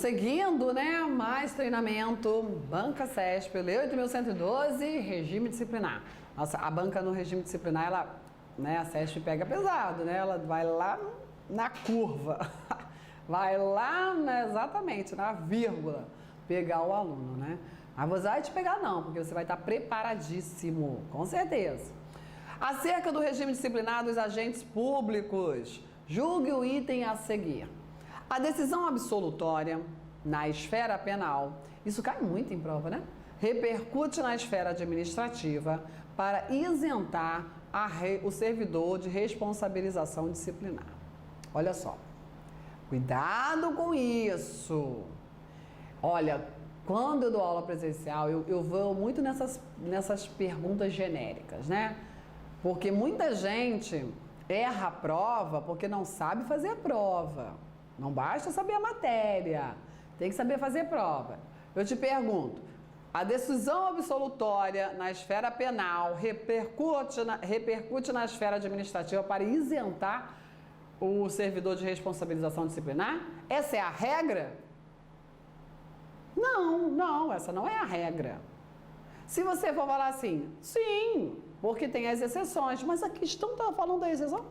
Prosseguindo, né? Mais treinamento, banca CESP, Lei 8.112, regime disciplinar. Nossa, a banca no regime disciplinar, ela, né, a CESP pega pesado, né? Ela vai lá na curva, vai lá, exatamente, na vírgula, pegar o aluno, né? Mas você vai te pegar não, porque você vai estar preparadíssimo, com certeza. Acerca do regime disciplinar dos agentes públicos, julgue o item a seguir. A decisão absolutória na esfera penal, isso cai muito em prova, né? Repercute na esfera administrativa para isentar o servidor de responsabilização disciplinar. Olha só, cuidado com isso. Olha, quando eu dou aula presencial, eu vou muito nessas perguntas genéricas, né? Porque muita gente erra a prova porque não sabe fazer a prova. Não basta saber a matéria, tem que saber fazer prova. Eu te pergunto, a decisão absolutória na esfera penal repercute na esfera administrativa para isentar o servidor de responsabilização disciplinar? Essa é a regra? Não, essa não é a regra. Se você for falar assim, sim, porque tem as exceções, mas a questão está falando da exceção?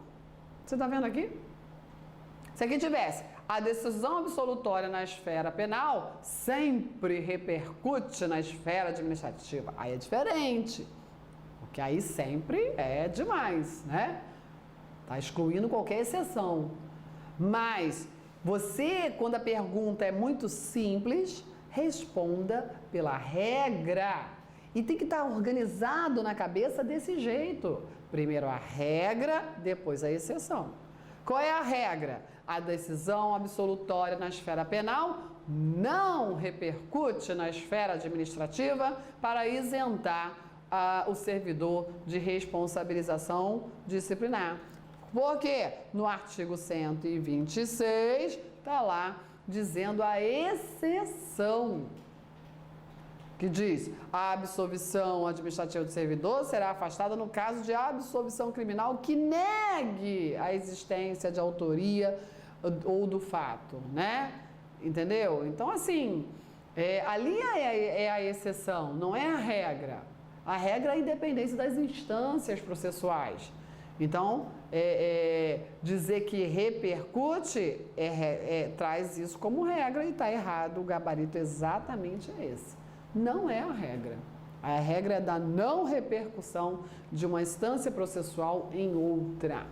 Você está vendo aqui? Se aqui tivesse a decisão absolutória na esfera penal, sempre repercute na esfera administrativa. Aí é diferente, porque aí sempre é demais, né? Tá excluindo qualquer exceção. Mas você, quando a pergunta é muito simples, responda pela regra. E tem que estar organizado na cabeça desse jeito. Primeiro a regra, depois a exceção. Qual é a regra? A decisão absolutória na esfera penal não repercute na esfera administrativa para isentar o servidor de responsabilização disciplinar. Porque no artigo 126 está lá dizendo a exceção, que diz: a absolvição administrativa do servidor será afastada no caso de absolvição criminal que negue a existência de autoria ou do fato, né? Entendeu? Então, assim, ali é a exceção, não é a regra. A regra é a independência das instâncias processuais. Então, dizer que repercute traz isso como regra e está errado, o gabarito exatamente é esse. Não é a regra. A regra é da não repercussão de uma instância processual em outra.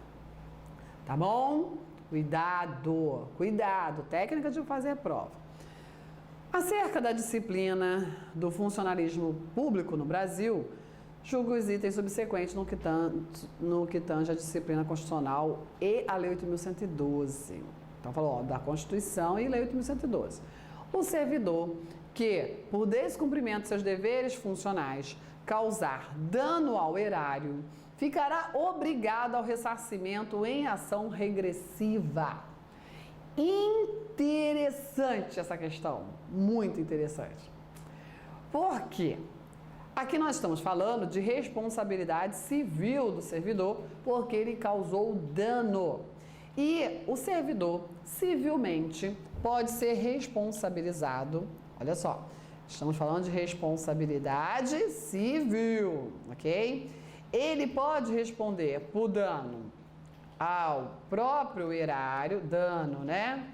Tá bom? Cuidado, cuidado. Técnica de fazer prova. Acerca da disciplina do funcionalismo público no Brasil, julgo os itens subsequentes no que tange a disciplina constitucional e a Lei 8.112. Então, falou da Constituição e Lei 8.112. O servidor que, por descumprimento de seus deveres funcionais, causar dano ao erário, ficará obrigado ao ressarcimento em ação regressiva. Interessante essa questão, muito interessante. Por quê? Aqui nós estamos falando de responsabilidade civil do servidor porque ele causou dano. E o servidor civilmente pode ser responsabilizado. Olha só, estamos falando de responsabilidade civil, ok? Ele pode responder por dano ao próprio erário, dano, né?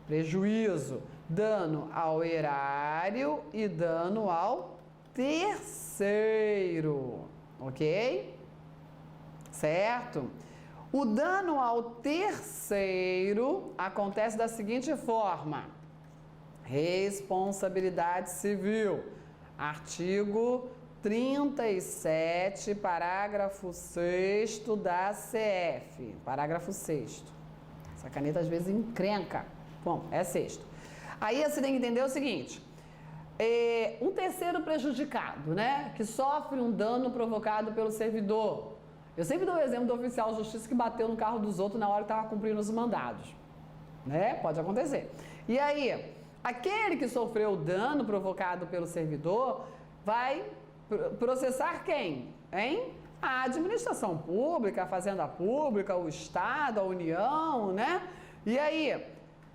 Prejuízo, dano ao erário e dano ao terceiro, ok? Certo? O dano ao terceiro acontece da seguinte forma: responsabilidade civil, artigo 37, parágrafo 6º da CF, parágrafo 6º. Essa caneta às vezes encrenca. Bom, é 6º. Aí você tem que entender o seguinte: um terceiro prejudicado, né, que sofre um dano provocado pelo servidor. Eu sempre dou o exemplo do oficial de justiça que bateu no carro dos outros na hora que estava cumprindo os mandados, né? Pode acontecer. E aí, aquele que sofreu o dano provocado pelo servidor vai processar quem? Hein? A administração pública, a fazenda pública, o Estado, a União, né? E aí,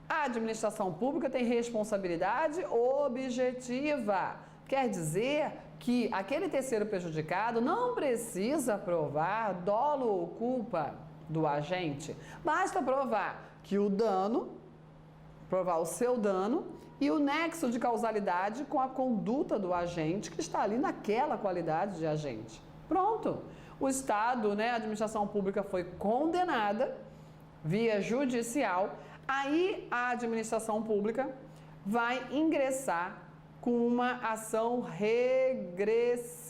A administração pública tem responsabilidade objetiva. Quer dizer que aquele terceiro prejudicado não precisa provar dolo ou culpa do agente. Basta provar que o dano, provar o seu dano e o nexo de causalidade com a conduta do agente que está ali naquela qualidade de agente. Pronto. O Estado, a administração pública foi condenada via judicial. Aí a administração pública vai ingressar com uma ação regressiva.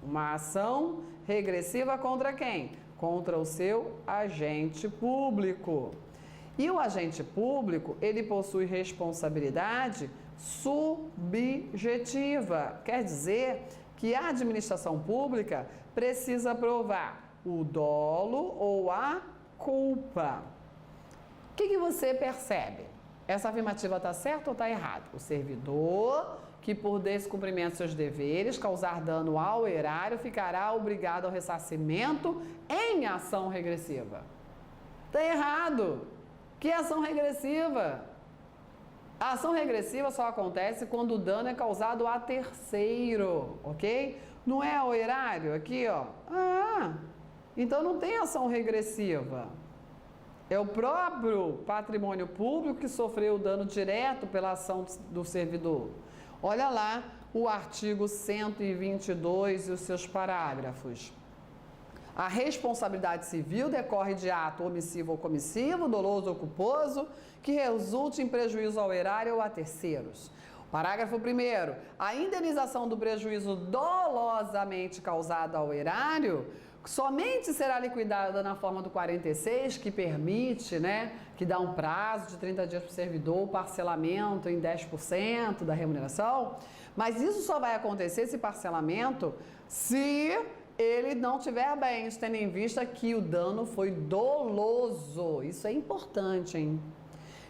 Uma ação regressiva contra quem? Contra o seu agente público. E o agente público, ele possui responsabilidade subjetiva. Quer dizer que a administração pública precisa provar o dolo ou a culpa. O que você percebe? Essa afirmativa está certa ou está errada? O servidor que por descumprimento de seus deveres causar dano ao erário ficará obrigado ao ressarcimento em ação regressiva. Está errado. Que ação regressiva? A ação regressiva só acontece quando o dano é causado a terceiro, ok? Não é ao erário aqui, ó. Então não tem ação regressiva. É o próprio patrimônio público que sofreu o dano direto pela ação do servidor. Olha lá o artigo 122 e os seus parágrafos. A responsabilidade civil decorre de ato omissivo ou comissivo, doloso ou culposo, que resulte em prejuízo ao erário ou a terceiros. Parágrafo 1º. A indenização do prejuízo dolosamente causado ao erário somente será liquidada na forma do 46, que permite, que dá um prazo de 30 dias para o servidor, parcelamento em 10% da remuneração, mas isso só vai acontecer, esse parcelamento, se ele não tiver bens, tendo em vista que o dano foi doloso. Isso é importante, hein?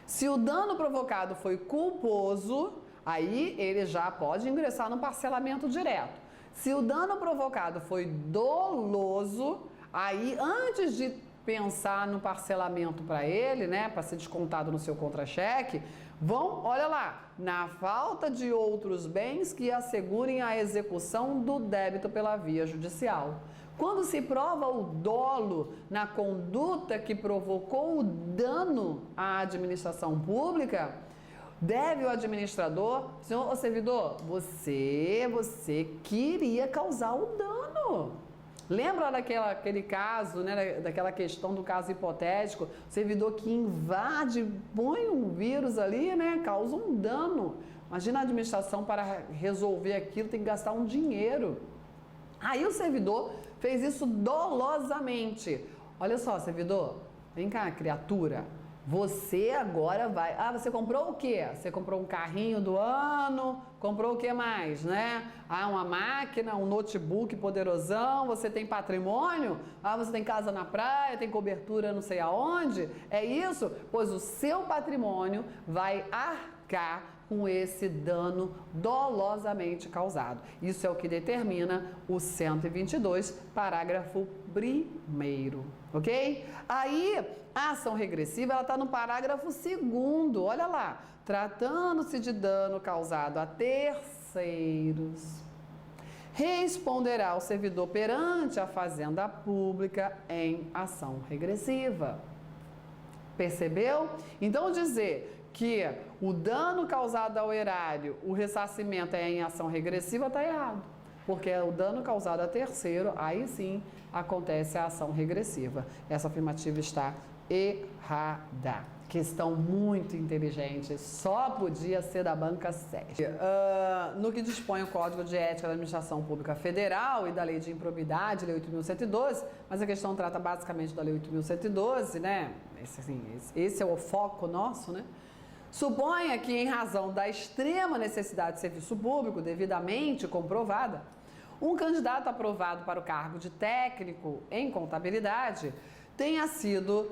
Se o dano provocado foi culposo, aí ele já pode ingressar no parcelamento direto. Se o dano provocado foi doloso, aí antes de pensar no parcelamento para ele, para ser descontado no seu contra-cheque, olha lá, na falta de outros bens que assegurem a execução do débito pela via judicial. Quando se prova o dolo na conduta que provocou o dano à administração pública, deve o administrador, senhor servidor, você queria causar o dano. Lembra daquele caso, daquela questão do caso hipotético, o servidor que invade, põe um vírus ali, causa um dano. Imagina a administração para resolver aquilo, tem que gastar um dinheiro. Aí o servidor fez isso dolosamente. Olha só, servidor, vem cá, criatura. Você agora vai... você comprou o quê? Você comprou um carrinho do ano, comprou o que mais, uma máquina, um notebook poderosão, você tem patrimônio, você tem casa na praia, tem cobertura não sei aonde, é isso? Pois o seu patrimônio vai arcar com esse dano dolosamente causado. Isso é o que determina o 122, parágrafo 1º, ok? Aí, a ação regressiva, ela está no parágrafo 2º, olha lá. Tratando-se de dano causado a terceiros, responderá o servidor perante a Fazenda Pública em ação regressiva. Percebeu? Então, dizer que o dano causado ao erário, o ressarcimento é em ação regressiva, está errado. Porque o dano causado a terceiro, aí sim acontece a ação regressiva. Essa afirmativa está errada. Questão muito inteligente, só podia ser da banca 7. No que dispõe o Código de Ética da Administração Pública Federal e da Lei de Improbidade, Lei 8.112, mas a questão trata basicamente da Lei 8.112, Esse é o foco nosso, Suponha que, em razão da extrema necessidade de serviço público, devidamente comprovada, um candidato aprovado para o cargo de técnico em contabilidade tenha sido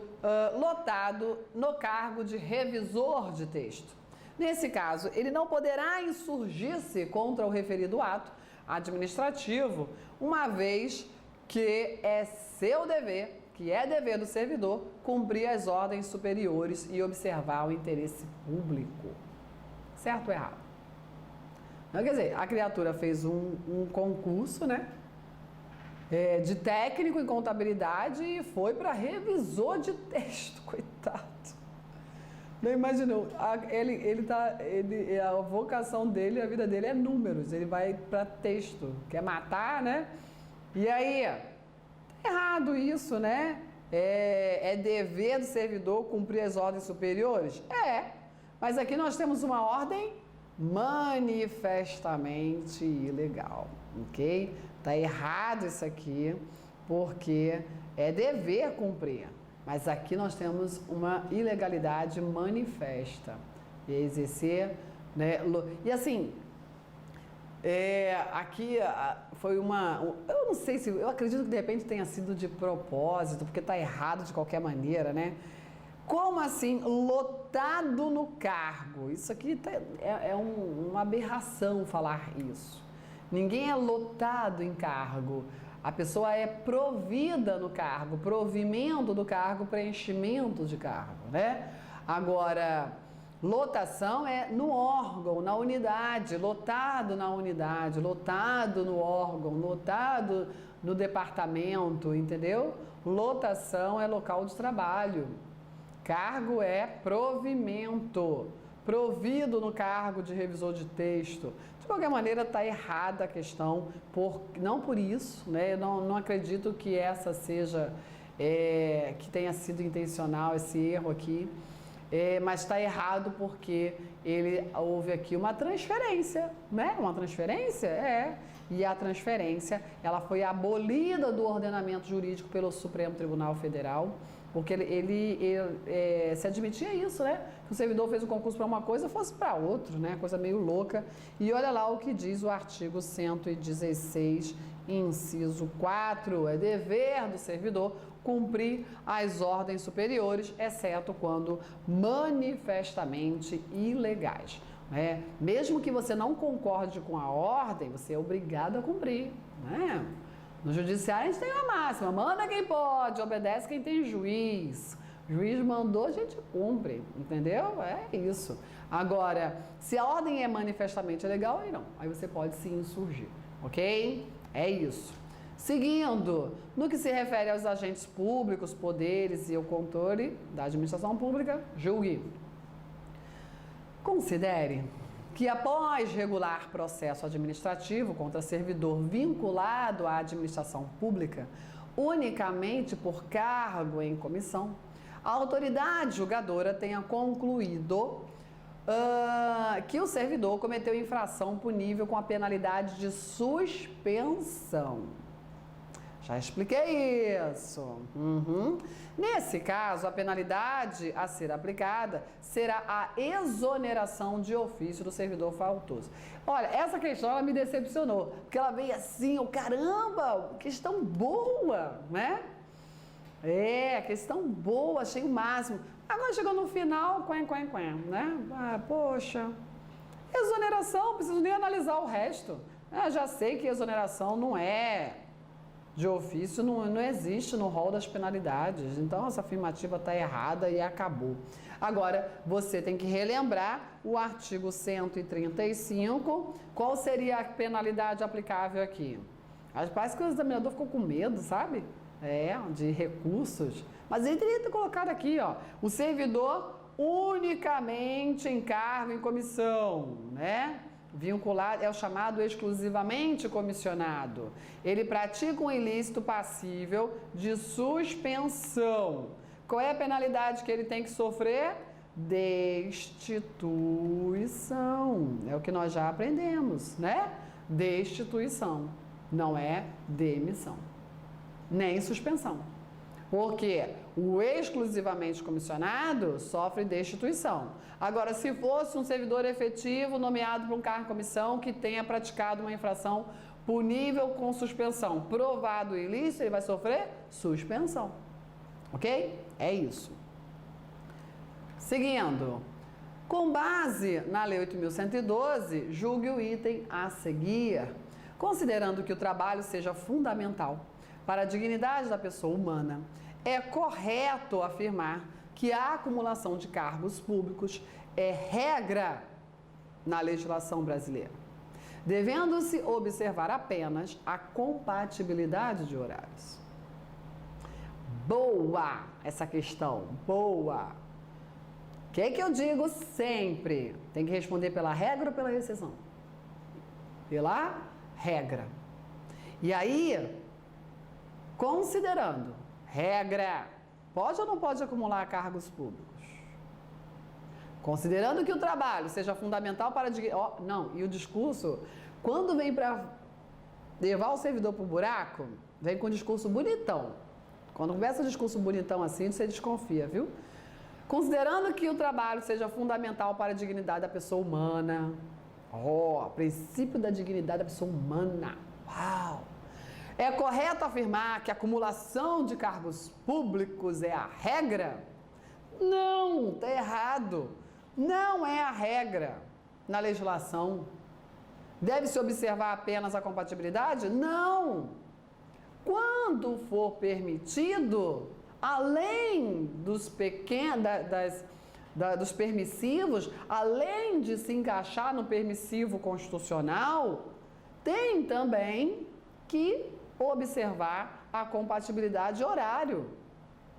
lotado no cargo de revisor de texto. Nesse caso, ele não poderá insurgir-se contra o referido ato administrativo, uma vez que é seu dever que é dever do servidor cumprir as ordens superiores e observar o interesse público. Certo ou errado? Então, quer dizer, a criatura fez um concurso, né? De técnico em contabilidade e foi para revisor de texto, coitado. Não imaginou, a vocação dele, a vida dele é números, ele vai para texto, quer matar, né? E aí, tá errado isso, né? É dever do servidor cumprir as ordens superiores? Mas aqui nós temos uma ordem manifestamente ilegal, ok? Tá errado isso aqui, porque é dever cumprir. Mas aqui nós temos uma ilegalidade manifesta. E exercer, né? E assim, aqui foi eu não sei se, eu acredito que de repente tenha sido de propósito, porque está errado de qualquer maneira, né? Como assim, lotado no cargo? Isso aqui uma aberração falar isso. Ninguém é lotado em cargo. A pessoa é provida no cargo, provimento do cargo, preenchimento de cargo, né? Agora, lotação é no órgão, na unidade, lotado na unidade, lotado no órgão, lotado no departamento, entendeu? Lotação é local de trabalho. Cargo é provimento, provido no cargo de revisor de texto. De qualquer maneira, está errada a questão, não por isso, né? Eu não acredito que essa seja, que tenha sido intencional esse erro aqui, mas está errado porque houve aqui uma transferência, né? Uma transferência? E a transferência, ela foi abolida do ordenamento jurídico pelo Supremo Tribunal Federal, porque ele se admitia isso, né? Que o servidor fez o concurso para uma coisa, fosse para outra, né? Coisa meio louca. E olha lá o que diz o artigo 116, inciso 4. É dever do servidor cumprir as ordens superiores, exceto quando manifestamente ilegais. Né? Mesmo que você não concorde com a ordem, você é obrigado a cumprir, né? No judiciário a gente tem uma máxima, manda quem pode, obedece quem tem juiz. O juiz mandou, a gente cumpre, entendeu? É isso. Agora, se a ordem é manifestamente ilegal, aí não. Aí você pode se insurgir, ok? É isso. Seguindo, no que se refere aos agentes públicos, poderes e ao controle da administração pública, julgue. Considere que após regular processo administrativo contra servidor vinculado à administração pública, unicamente por cargo em comissão, a autoridade julgadora tenha concluído que o servidor cometeu infração punível com a penalidade de suspensão. Já expliquei isso. Nesse caso, a penalidade a ser aplicada será a exoneração de ofício do servidor faltoso. Olha, essa questão ela me decepcionou, porque ela veio assim, caramba, questão boa, né? Questão boa, achei o máximo. Agora chegou no final, né? Poxa, exoneração, preciso nem analisar o resto. Já sei que exoneração não é de ofício, não existe no rol das penalidades. Então, essa afirmativa está errada e acabou. Agora, você tem que relembrar o artigo 135. Qual seria a penalidade aplicável aqui? Parece que o examinador ficou com medo, sabe? De recursos. Mas ele teria que ter colocado aqui, ó, o servidor unicamente em cargo em comissão, né? Vinculado, é o chamado exclusivamente comissionado. Ele pratica um ilícito passível de suspensão. Qual é a penalidade que ele tem que sofrer? Destituição. É o que nós já aprendemos, né? Destituição. Não é demissão, nem suspensão. Porque o exclusivamente comissionado sofre destituição. Agora, se fosse um servidor efetivo nomeado para um cargo em comissão que tenha praticado uma infração punível com suspensão, provado o ilícito, ele vai sofrer suspensão. Ok? É isso. Seguindo. Com base na Lei 8.112, julgue o item a seguir, considerando que o trabalho seja fundamental para a dignidade da pessoa humana, é correto afirmar que a acumulação de cargos públicos é regra na legislação brasileira, devendo-se observar apenas a compatibilidade de horários. Boa essa questão, boa. O que é que eu digo sempre? Tem que responder pela regra ou pela exceção? Pela regra. E aí, considerando regra, pode ou não pode acumular cargos públicos? Considerando que o trabalho seja fundamental para... não, e o discurso, quando vem para levar o servidor para o buraco, vem com um discurso bonitão. Quando começa um discurso bonitão assim, você desconfia, viu? Considerando que o trabalho seja fundamental para a dignidade da pessoa humana. Princípio da dignidade da pessoa humana. Uau! É correto afirmar que a acumulação de cargos públicos é a regra? Não, está errado. Não é a regra na legislação. Deve-se observar apenas a compatibilidade? Não. Quando for permitido, além dos dos permissivos, além de se encaixar no permissivo constitucional, tem também que observar a compatibilidade de horário.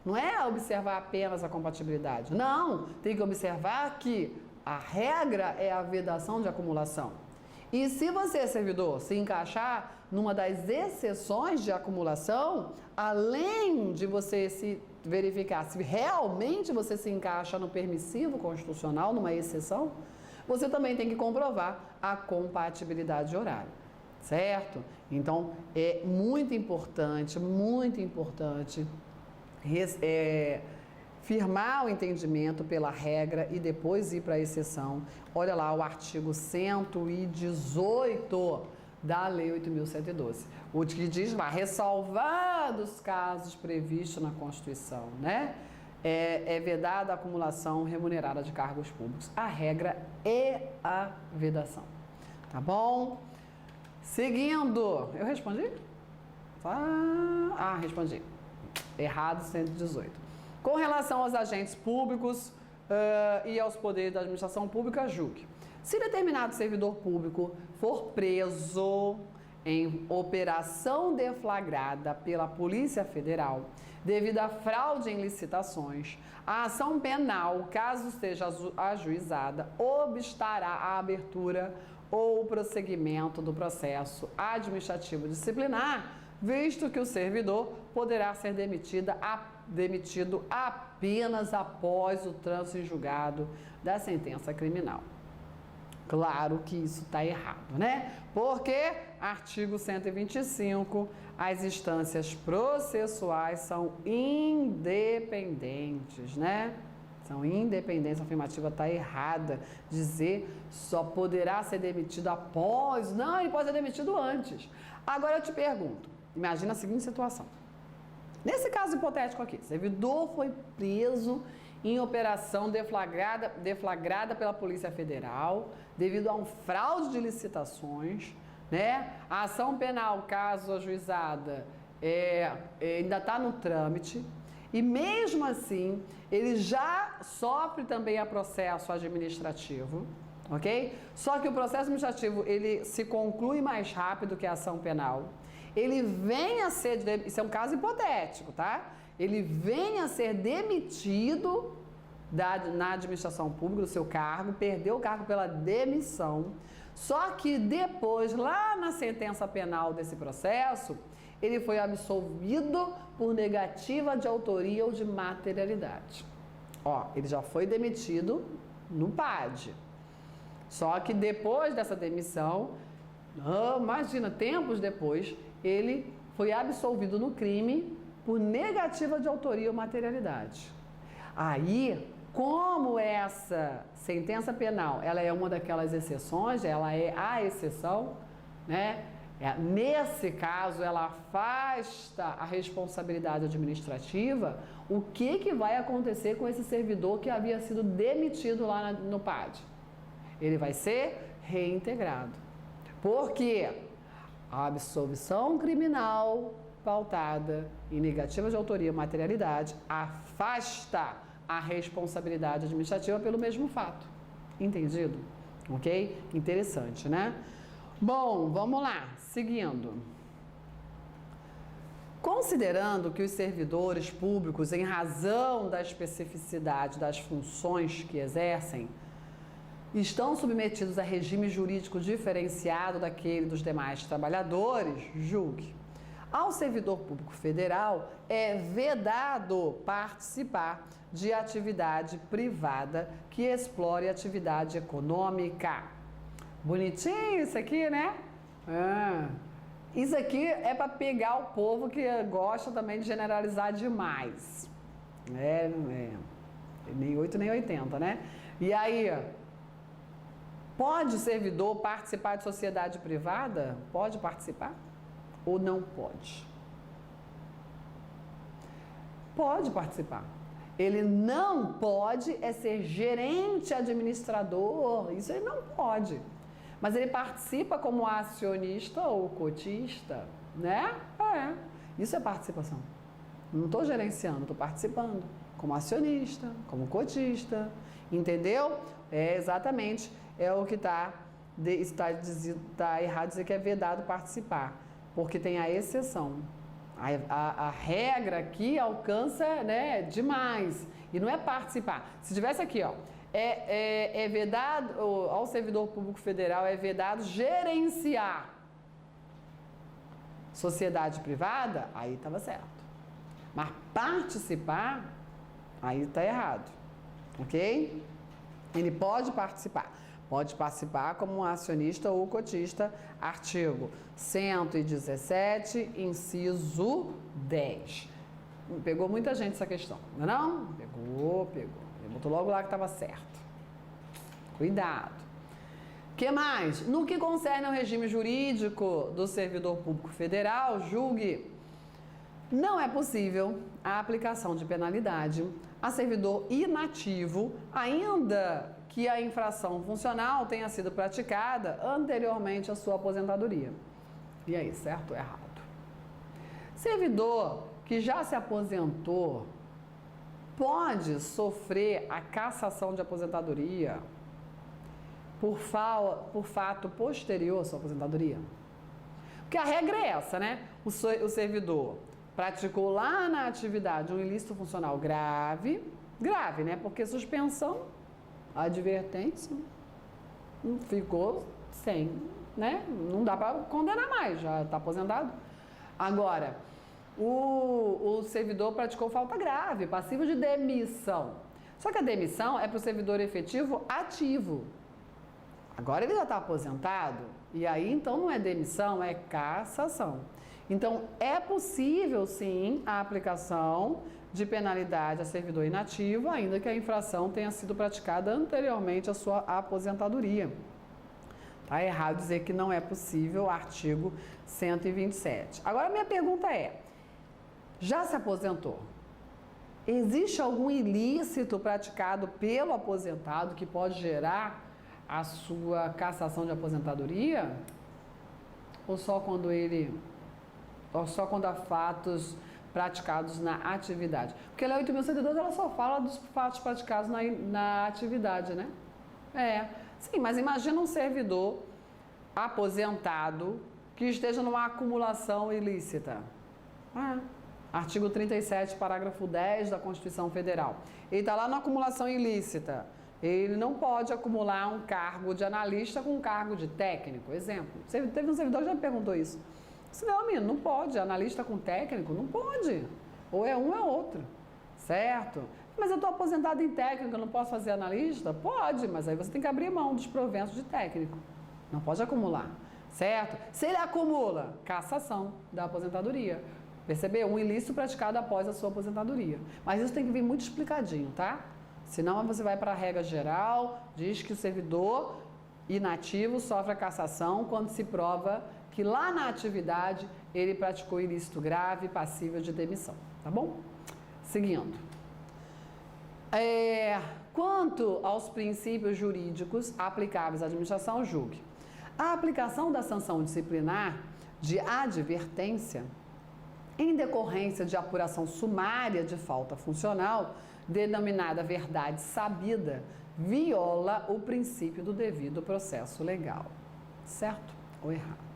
Não é observar apenas a compatibilidade. Não, tem que observar que a regra é a vedação de acumulação. E se você, servidor, se encaixar numa das exceções de acumulação, além de você se verificar se realmente você se encaixa no permissivo constitucional, numa exceção, você também tem que comprovar a compatibilidade de horário, certo? Então, é muito importante firmar o entendimento pela regra e depois ir para a exceção. Olha lá o artigo 118 da Lei 8.112, o que diz lá, ressalvados os casos previstos na Constituição, né? É vedada a acumulação remunerada de cargos públicos. A regra é a vedação, tá bom? Seguindo, eu respondi? Respondi. Errado, 118. Com relação aos agentes públicos e aos poderes da administração pública, julgue. Se determinado servidor público for preso em operação deflagrada pela Polícia Federal devido a fraude em licitações, a ação penal, caso seja ajuizada, obstará a abertura ou prosseguimento do processo administrativo disciplinar, visto que o servidor poderá ser demitido apenas após o trânsito em julgado da sentença criminal. Claro que isso está errado, né? Porque, artigo 125, as instâncias processuais são independentes, né? São independentes, a afirmativa está errada. Dizer só poderá ser demitido após. Não, ele pode ser demitido antes. Agora eu te pergunto, imagina a seguinte situação. Nesse caso hipotético aqui, servidor foi preso em operação deflagrada pela Polícia Federal devido a um fraude de licitações, né? A ação penal, caso ajuizada, ainda está no trâmite e mesmo assim ele já sofre também a processo administrativo, ok? Só que o processo administrativo ele se conclui mais rápido que a ação penal. Ele vem a ser, isso é um caso hipotético, tá? Ele vem a ser demitido na administração pública do seu cargo, perdeu o cargo pela demissão, só que depois, lá na sentença penal desse processo, ele foi absolvido por negativa de autoria ou de materialidade. Ele já foi demitido no PAD, só que depois dessa demissão, imagina, tempos depois, ele foi absolvido no crime por negativa de autoria ou materialidade. Aí, como essa sentença penal, ela é uma daquelas exceções, ela é a exceção, né? Nesse caso, ela afasta a responsabilidade administrativa. O que vai acontecer com esse servidor que havia sido demitido lá no PAD? Ele vai ser reintegrado. Por quê? A absolvição criminal pautada em negativa de autoria ou materialidade afasta a responsabilidade administrativa pelo mesmo fato. Entendido? Ok? Interessante, né? Bom, vamos lá. Seguindo. Considerando que os servidores públicos, em razão da especificidade das funções que exercem, estão submetidos a regime jurídico diferenciado daquele dos demais trabalhadores, julgue. Ao servidor público federal é vedado participar de atividade privada que explore atividade econômica. Bonitinho isso aqui, né? Isso aqui é para pegar o povo que gosta também de generalizar demais. Nem 8 nem 80, né? E aí, pode o servidor participar de sociedade privada? Pode participar? Ou não pode? Pode participar. Ele não pode ser gerente administrador. Isso ele não pode. Mas ele participa como acionista ou cotista, né? Isso é participação. Não estou gerenciando, estou participando como acionista, como cotista. Entendeu? Exatamente. É o que está errado dizer que é vedado participar, porque tem a exceção. A regra aqui alcança, né, demais. E não é participar. Se tivesse aqui, ó, é vedado, ao servidor público federal é vedado gerenciar sociedade privada, aí estava certo. Mas participar, aí está errado. Ok? Ele pode participar. Pode participar como um acionista ou cotista, artigo 117, inciso 10. Pegou muita gente essa questão, não é não? Pegou. Ele botou logo lá que estava certo. Cuidado. O que mais? No que concerne ao regime jurídico do servidor público federal, julgue, não é possível a aplicação de penalidade a servidor inativo, ainda que a infração funcional tenha sido praticada anteriormente à sua aposentadoria. E aí, certo ou errado? Servidor que já se aposentou pode sofrer a cassação de aposentadoria por fato posterior à sua aposentadoria? Porque a regra é essa, né? O servidor praticou lá na atividade um ilícito funcional grave, né? Porque suspensão, advertência, ficou sem, né? Não dá para condenar mais, já está aposentado. Agora, o servidor praticou falta grave, passivo de demissão. Só que a demissão é para o servidor efetivo ativo. Agora ele já está aposentado, e aí então não é demissão, é cassação. Então é possível sim a aplicação de penalidade a servidor inativo, ainda que a infração tenha sido praticada anteriormente à sua aposentadoria. Está errado dizer que não é possível, artigo 127. Agora minha pergunta é, já se aposentou? Existe algum ilícito praticado pelo aposentado que pode gerar a sua cassação de aposentadoria? Ou só quando há fatos praticados na atividade? Porque a Lei 8.102 ela só fala dos fatos praticados na atividade, né? Sim, mas imagina um servidor aposentado que esteja numa acumulação ilícita. Artigo 37, parágrafo 10 da Constituição Federal. Ele está lá na acumulação ilícita. Ele não pode acumular um cargo de analista com um cargo de técnico. Exemplo. Teve um servidor que já me perguntou isso. Não, menino, não pode. Analista com técnico? Não pode. Ou é um ou é outro. Certo? Mas eu estou aposentado em técnico, eu não posso fazer analista? Pode, mas aí você tem que abrir mão dos proventos de técnico. Não pode acumular. Certo? Se ele acumula, cassação da aposentadoria. Percebeu? Um ilícito praticado após a sua aposentadoria. Mas isso tem que vir muito explicadinho, tá? Senão você vai para a regra geral, diz que o servidor inativo sofre a cassação quando se prova que lá na atividade ele praticou ilícito grave passível de demissão, tá bom? Seguindo. Quanto aos princípios jurídicos aplicáveis à administração, julgue. A aplicação da sanção disciplinar de advertência em decorrência de apuração sumária de falta funcional, denominada verdade sabida, viola o princípio do devido processo legal. Certo ou errado?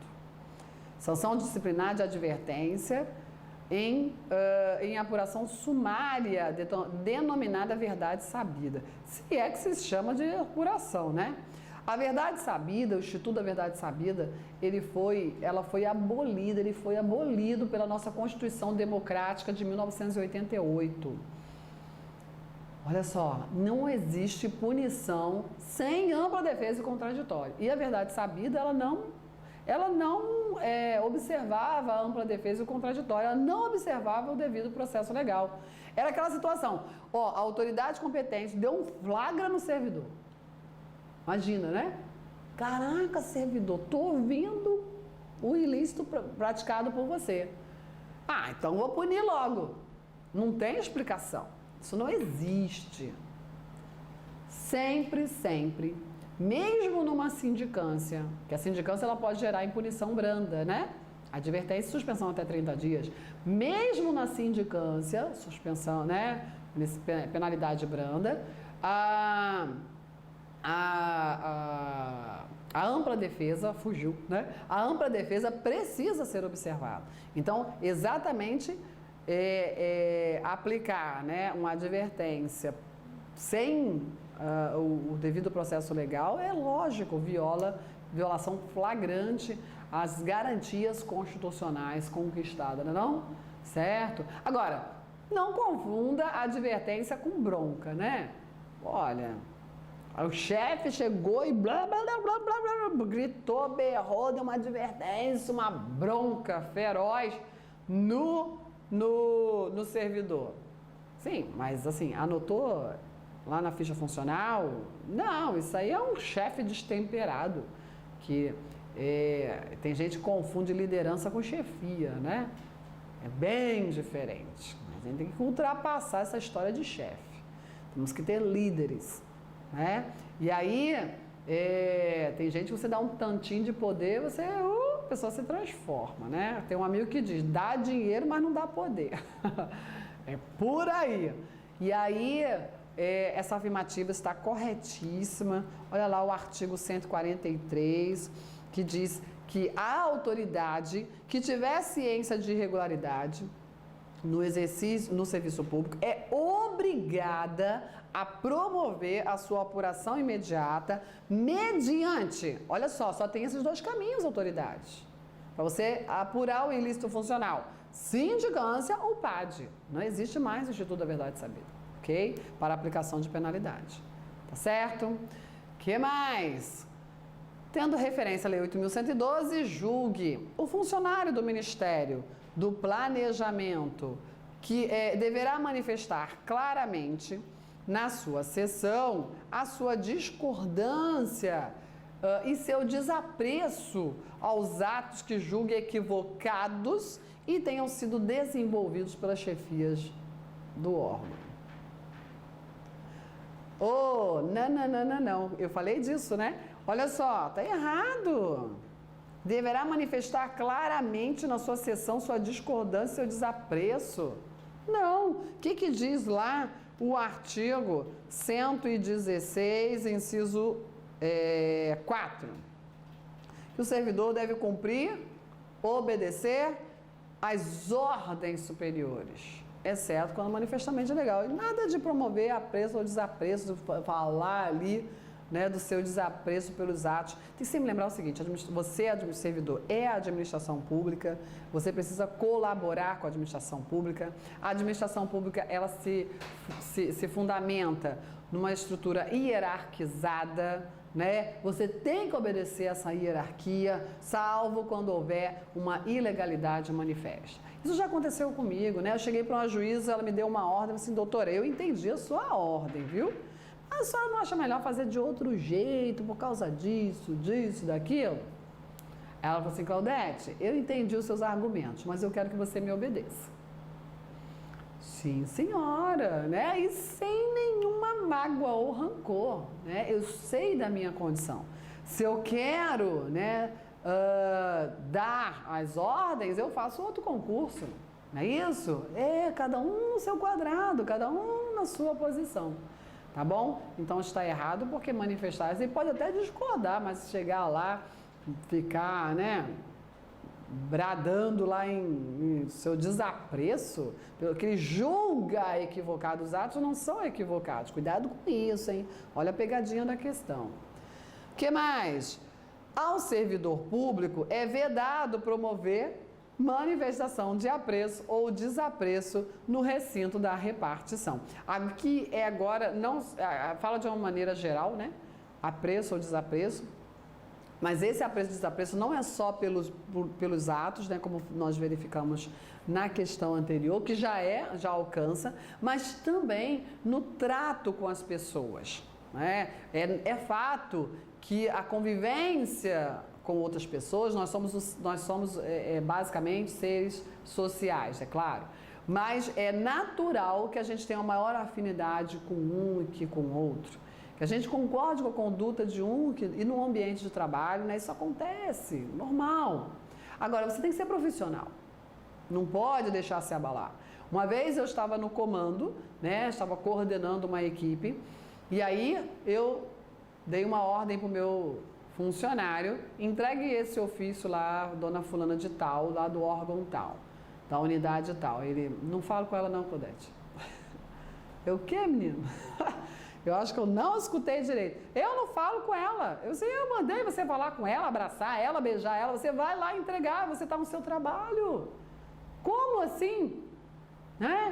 Sanção disciplinar de advertência em apuração sumária denominada verdade sabida. Se é que se chama de apuração, né? A verdade sabida, o Instituto da Verdade Sabida, ele foi abolido pela nossa Constituição Democrática de 1988. Olha só, não existe punição sem ampla defesa e contraditório. E a verdade sabida, ela não observava a ampla defesa e o contraditório, ela não observava o devido processo legal. Era aquela situação, a autoridade competente deu um flagra no servidor. Imagina, né? Caraca, servidor, tô vendo o ilícito praticado por você. Então vou punir logo. Não tem explicação. Isso não existe. Sempre, sempre, mesmo numa sindicância, que a sindicância ela pode gerar impunição branda, né? Advertência e suspensão até 30 dias. Mesmo na sindicância, suspensão, né? Penalidade branda, a ampla defesa fugiu, né? A ampla defesa precisa ser observada. Então, exatamente aplicar, né, uma advertência sem o devido processo legal é lógico, violação flagrante às garantias constitucionais conquistadas, não? Certo? Agora, não confunda a advertência com bronca, né? Olha, o chefe chegou e blá, blá, blá, blá, blá, blá, gritou, berrou, deu uma advertência, uma bronca feroz no servidor. Sim, mas assim, anotou lá na ficha funcional? Não, isso aí é um chefe destemperado, que tem gente que confunde liderança com chefia, né? É bem diferente. Mas a gente tem que ultrapassar essa história de chefe. Temos que ter líderes, né? E aí, tem gente que você dá um tantinho de poder, a pessoa se transforma, né? Tem um amigo que diz, dá dinheiro, mas não dá poder. É por aí. E aí, essa afirmativa está corretíssima. Olha lá o artigo 143, que diz que a autoridade que tiver ciência de irregularidade no exercício, no serviço público, é obrigada a promover a sua apuração imediata mediante, olha só tem esses dois caminhos, autoridade, para você apurar o ilícito funcional, sindicância ou PAD. Não existe mais o Instituto da Verdade Sabida, ok? Para aplicação de penalidade, tá certo? Que mais? Tendo referência à Lei 8.112, julgue o funcionário do Ministério do Planejamento que deverá manifestar claramente na sua sessão a sua discordância e seu desapreço aos atos que julgue equivocados e tenham sido desenvolvidos pelas chefias do órgão. Não. Eu falei disso, né? Olha só, tá errado. Deverá manifestar claramente na sua sessão sua discordância, seu desapreço. Não. O que diz lá o artigo 116, inciso 4? Que o servidor deve cumprir, obedecer às ordens superiores, exceto quando manifestamente legal. E nada de promover apreço ou desapreço, falar ali, né, do seu desapreço pelos atos. Tem que sempre lembrar o seguinte, você, servidor, é a administração pública, você precisa colaborar com a administração pública. A administração pública, ela se fundamenta numa estrutura hierarquizada, né? Você tem que obedecer essa hierarquia, salvo quando houver uma ilegalidade manifesta. Isso já aconteceu comigo, né? Eu cheguei para uma juíza, ela me deu uma ordem, assim, doutora, eu entendi a sua ordem, viu? A senhora não acha melhor fazer de outro jeito, por causa disso, daquilo? Ela falou assim, Claudete, eu entendi os seus argumentos, mas eu quero que você me obedeça. Sim, senhora, né? E sem nenhuma mágoa ou rancor, né? Eu sei da minha condição. Se eu quero, né, dar as ordens, eu faço outro concurso. Não é isso? É, cada um no seu quadrado, cada um na sua posição. Tá bom? Então está errado porque manifestar, você pode até discordar, mas se chegar lá, ficar, né, bradando lá em seu desapreço, pelo que ele julga equivocados, os atos não são equivocados. Cuidado com isso, hein? Olha a pegadinha da questão. O que mais? Ao servidor público é vedado promover manifestação de apreço ou desapreço no recinto da repartição. Aqui é agora, não fala de uma maneira geral, né? Apreço ou desapreço. Mas esse apreço e desapreço não é só pelos atos, né, como nós verificamos na questão anterior, que já alcança, mas também no trato com as pessoas. Né? É fato que a convivência com outras pessoas, nós somos basicamente seres sociais, é claro. Mas é natural que a gente tenha uma maior afinidade com um que com o outro. Que a gente concorde com a conduta de um e no ambiente de trabalho, né? Isso acontece, normal. Agora, você tem que ser profissional. Não pode deixar se abalar. Uma vez eu estava no comando, né? Estava coordenando uma equipe e aí eu dei uma ordem para o meu funcionário, entregue esse ofício lá, dona fulana de tal, lá do órgão tal, da unidade tal. Ele, não falo com ela não, Claudete. Eu, o quê, menino? Eu acho que eu não escutei direito. Eu não falo com ela. Eu mandei você falar com ela, abraçar ela, beijar ela. Você vai lá entregar, você está no seu trabalho. Como assim?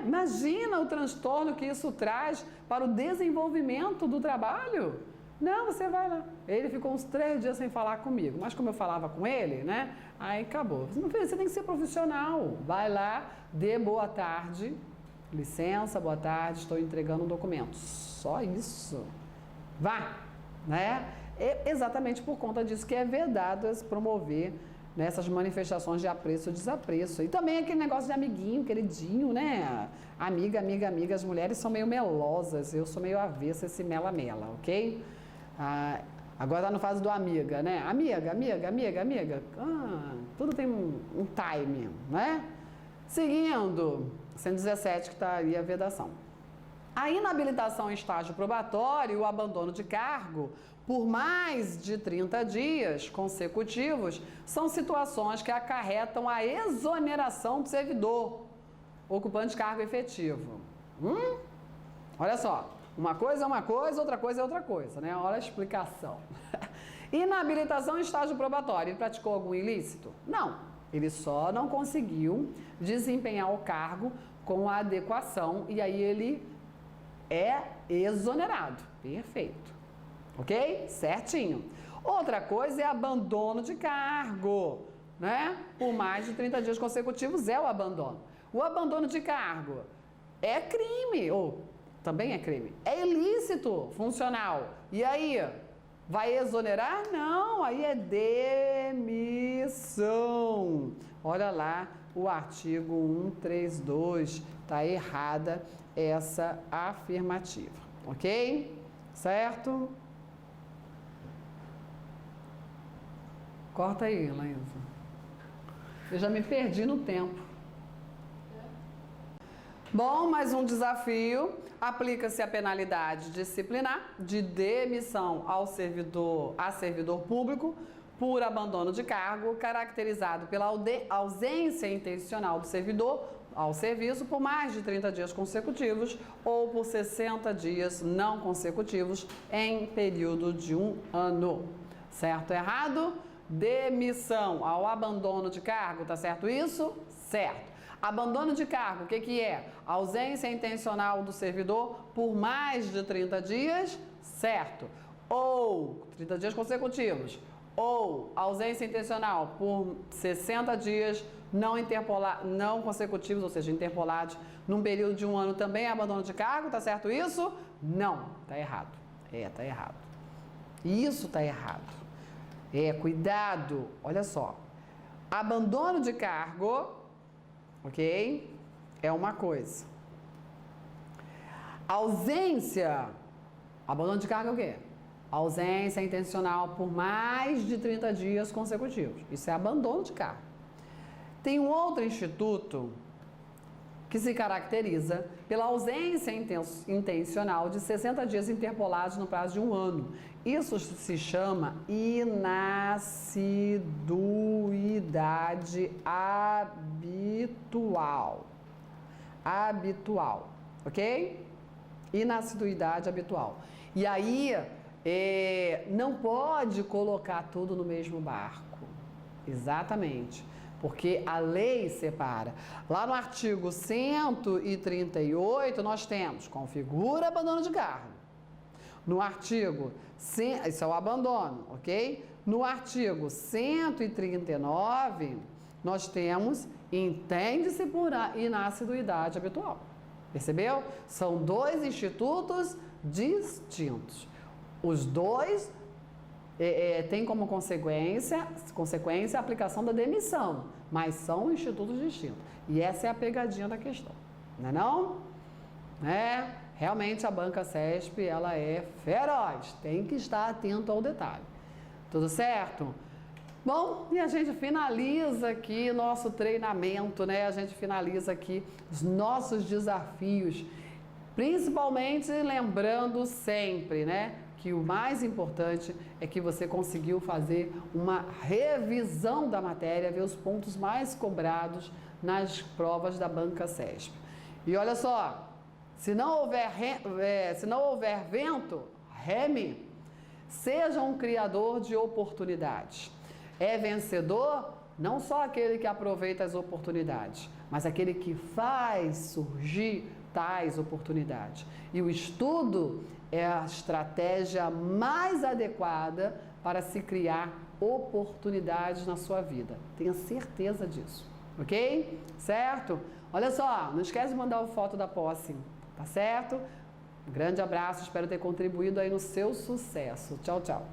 Imagina o transtorno que isso traz para o desenvolvimento do trabalho. Não, você vai lá. Ele ficou uns 3 dias sem falar comigo. Mas como eu falava com ele, né? Aí acabou. Você tem que ser profissional. Vai lá, dê boa tarde. Licença, boa tarde, estou entregando um documento. Só isso. Vá, né? É exatamente por conta disso que é vedado promover, né, essas manifestações de apreço ou desapreço. E também aquele negócio de amiguinho, queridinho, né? Amiga, amiga, amiga. As mulheres são meio melosas, eu sou meio avessa esse mela-mela, ok? Agora tá no fase do amiga, né? Amiga, amiga, amiga, amiga. Tudo tem um time, né? Seguindo, 117 que está ali a vedação. A inabilitação em estágio probatório e o abandono de cargo por mais de 30 dias consecutivos são situações que acarretam a exoneração do servidor ocupante de cargo efetivo. Olha só, uma coisa é uma coisa, outra coisa é outra coisa, né? Olha a explicação. Inabilitação em estágio probatório. Ele praticou algum ilícito? Não. Ele só não conseguiu desempenhar o cargo com a adequação e aí ele é exonerado. Perfeito. Ok? Certinho. Outra coisa é abandono de cargo, né? Por mais de 30 dias consecutivos é o abandono. O abandono de cargo é crime, ou também é crime. É ilícito funcional. E aí, vai exonerar? Não, aí é demissão. Olha lá o artigo 132, tá errada essa afirmativa, ok? Certo? Corta aí, Laísa. Eu já me perdi no tempo. Bom, mais um desafio. Aplica-se a penalidade disciplinar de demissão a servidor público por abandono de cargo, caracterizado pela ausência intencional do servidor ao serviço por mais de 30 dias consecutivos ou por 60 dias não consecutivos em período de 1 ano. Certo ou errado? Demissão ao abandono de cargo, tá certo isso? Certo. Abandono de cargo, o que é? Ausência intencional do servidor por mais de 30 dias, certo. Ou 30 dias consecutivos. Ou ausência intencional por 60 dias não consecutivos, ou seja, interpolados, num período de 1 ano também é abandono de cargo, tá certo isso? Não, tá errado. Tá errado. Isso tá errado. Cuidado, olha só. Abandono de cargo, ok? É uma coisa. Ausência, abandono de cargo é o quê? Ausência intencional por mais de 30 dias consecutivos. Isso é abandono de cargo. Tem um outro instituto que se caracteriza pela ausência intencional de 60 dias interpolados no prazo de um ano. Isso se chama inassiduidade habitual. Habitual, ok? Inassiduidade habitual. E aí, não pode colocar tudo no mesmo barco. Exatamente. Porque a lei separa. Lá no artigo 138, nós temos configura abandono de cargo. No artigo, isso é o abandono, ok? No artigo 139, nós temos entende-se por inassiduidade habitual. Percebeu? São dois institutos distintos. Os dois têm como consequência a aplicação da demissão, mas são institutos distintos. E essa é a pegadinha da questão, não é não? Realmente a banca CESP, ela é feroz, tem que estar atento ao detalhe. Tudo certo? Bom, e a gente finaliza aqui nosso treinamento, né? A gente finaliza aqui os nossos desafios, principalmente lembrando sempre, né? Que o mais importante é que você conseguiu fazer uma revisão da matéria, ver os pontos mais cobrados nas provas da banca CESP. E olha só, se não houver vento, reme. Seja um criador de oportunidades. É vencedor não só aquele que aproveita as oportunidades, mas aquele que faz surgir tais oportunidades. E o estudo é a estratégia mais adequada para se criar oportunidades na sua vida. Tenha certeza disso, ok? Certo? Olha só, não esquece de mandar uma foto da posse, tá certo? Um grande abraço, espero ter contribuído aí no seu sucesso. Tchau, tchau.